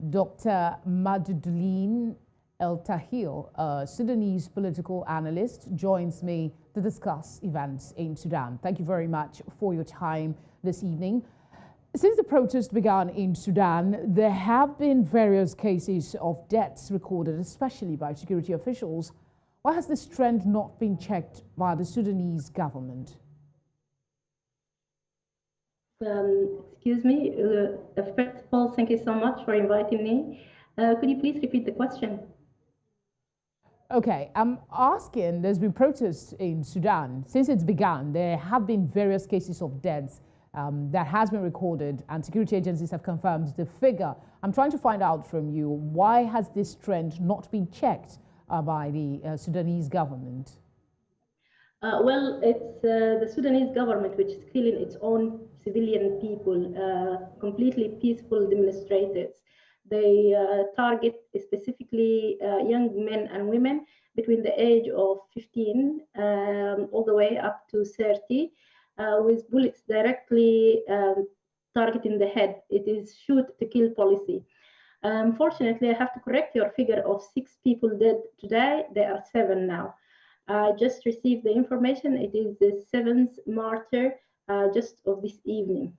Dr. Majduline El-tahir, a Sudanese political analyst, joins me to discuss events in Sudan. Thank you very much for your time this evening. Since the protest began in Sudan, there have been various cases of deaths recorded, especially by security officials. Why has this trend not been checked by the Sudanese government? Excuse me. First of all, thank you so much for inviting me. Could you please repeat the question? Okay, I'm asking, there's been protests in Sudan. Since it's begun, there have been various cases of deaths that has been recorded, and security agencies have confirmed the figure. I'm trying to find out from you, why has this trend not been checked by the Sudanese government? Well, it's the Sudanese government which is killing its own civilian people, completely peaceful demonstrators. They target specifically young men and women between the age of 15 all the way up to 30 with bullets directly targeting the head. It is shoot to kill policy. Unfortunately, I have to correct your figure of 6 people dead today. There are 7 now. I just received the information. It is the 7th martyr just of this evening.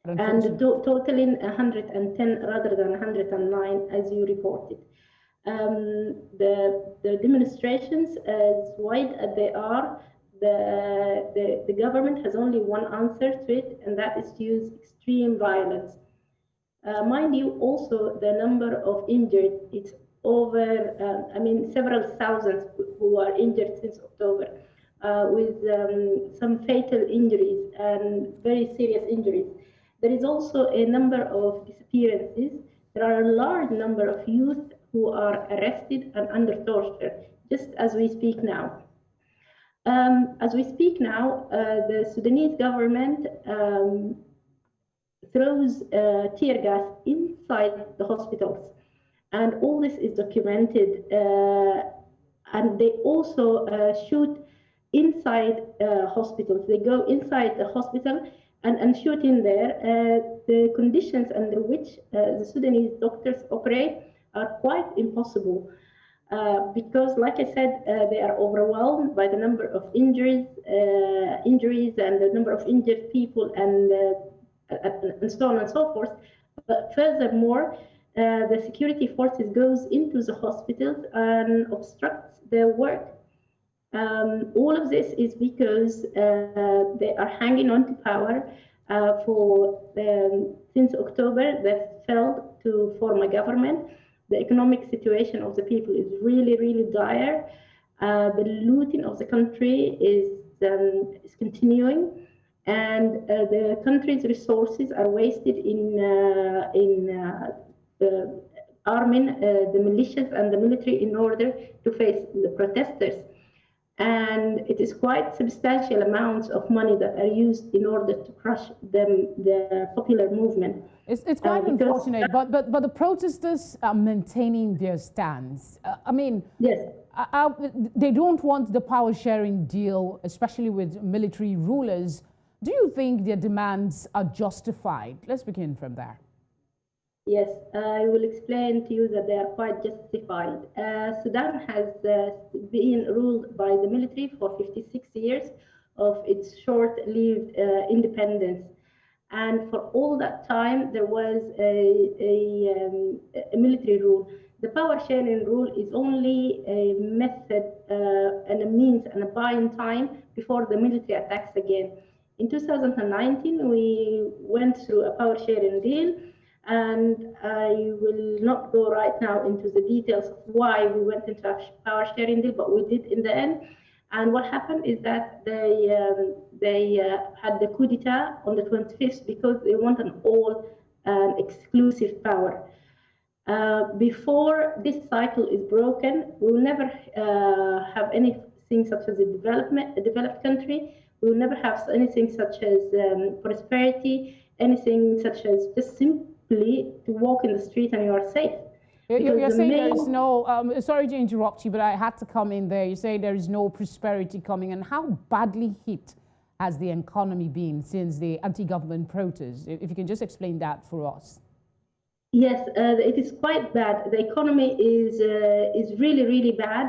And totaling 110 rather than 109, as you reported. The demonstrations, as wide as they are, the government has only one answer to it, and that is to use extreme violence. Mind you, also the number of injured, it's over, several thousands who are injured since October, with some fatal injuries and very serious injuries. There is also a number of disappearances. There are a large number of youth who are arrested and under torture, just as we speak now. As we speak now, the Sudanese government throws tear gas inside the hospitals. And all this is documented. And they also shoot inside hospitals. They go inside the hospital and shoot in there. The conditions under which the Sudanese doctors operate are quite impossible. Because, like I said, they are overwhelmed by the number of injuries and the number of injured people and so on and so forth. But furthermore, the security forces goes into the hospitals and obstructs their work. All of this is because they are hanging on to power since October. They failed to form a government. The economic situation of the people is really, really dire. The looting of the country is continuing, and the country's resources are wasted in arming the militias and the military in order to face the protesters. And it is quite substantial amounts of money that are used in order to crush the popular movement. It's quite unfortunate, but the protesters are maintaining their stance. Yes. They don't want the power-sharing deal, especially with military rulers. Do you think their demands are justified? Let's begin from there. Yes, I will explain to you that they are quite justified. Sudan has been ruled by the military for 56 years of its short-lived independence. And for all that time, there was a military rule. The power-sharing rule is only a method and a means and a buying time before the military attacks again. In 2019, we went through a power-sharing deal, and I will not go right now into the details of why we went into a power-sharing deal, but we did in the end. And what happened is that they had the coup d'etat on the 25th because they want an all exclusive power. Before this cycle is broken, we will never have anything such as a developed country. We will never have anything such as prosperity, anything such as just simply to walk in the street and you are safe. You're saying there is no, sorry to interrupt you, but I had to come in there. You say there is no prosperity coming. And how badly hit has the economy been since the anti-government protests? If you can just explain that for us. Yes, it is quite bad. The economy is really, really bad.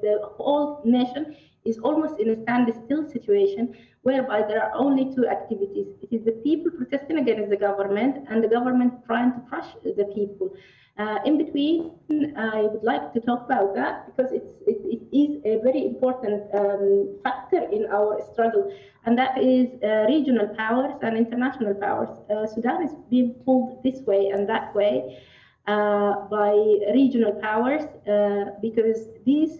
The whole nation is almost in a standstill situation, whereby there are only two activities. It is the people protesting against the government and the government trying to crush the people. In between, I would like to talk about that because it is a very important factor in our struggle, and that is regional powers and international powers. Sudan is being pulled this way and that way by regional powers because these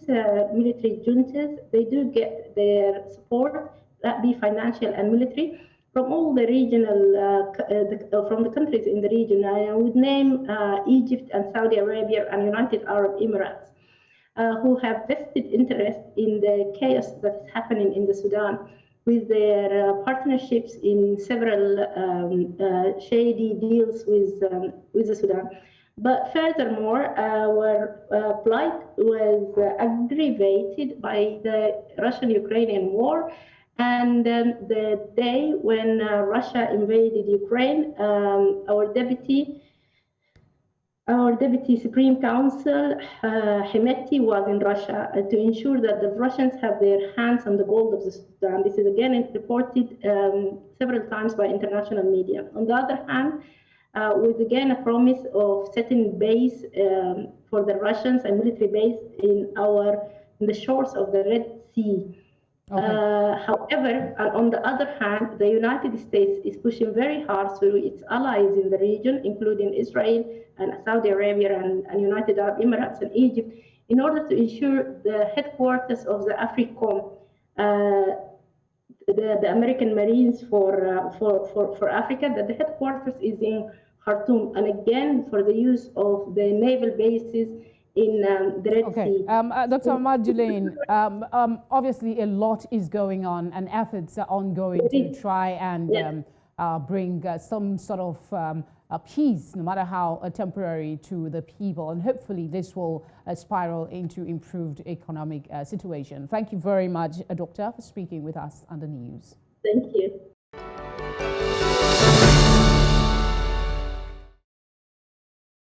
military juntas, they do get their support, that be financial and military, from all the regional, from the countries in the region. I would name Egypt and Saudi Arabia and United Arab Emirates, who have vested interest in the chaos that is happening in the Sudan, with their partnerships in several shady deals with the Sudan. But furthermore, our plight was aggravated by the Russian-Ukrainian war. And the day when Russia invaded Ukraine, our deputy Supreme Council, Hemeti, was in Russia to ensure that the Russians have their hands on the gold of the Sudan. This is again reported several times by international media. On the other hand, with again a promise of setting base for the Russians, a military base in the shores of the Red Sea. Okay. However, on the other hand, the United States is pushing very hard through its allies in the region, including Israel and Saudi Arabia and United Arab Emirates and Egypt, in order to ensure the headquarters of the AFRICOM, the American Marines for Africa, that the headquarters is in Khartoum, and again for the use of the naval bases in the Red Sea. Dr. Majduline, obviously a lot is going on and efforts are ongoing to try and bring some sort of peace, no matter how temporary, to the people. And hopefully this will spiral into improved economic situation. Thank you very much, Doctor, for speaking with us on the news. Thank you.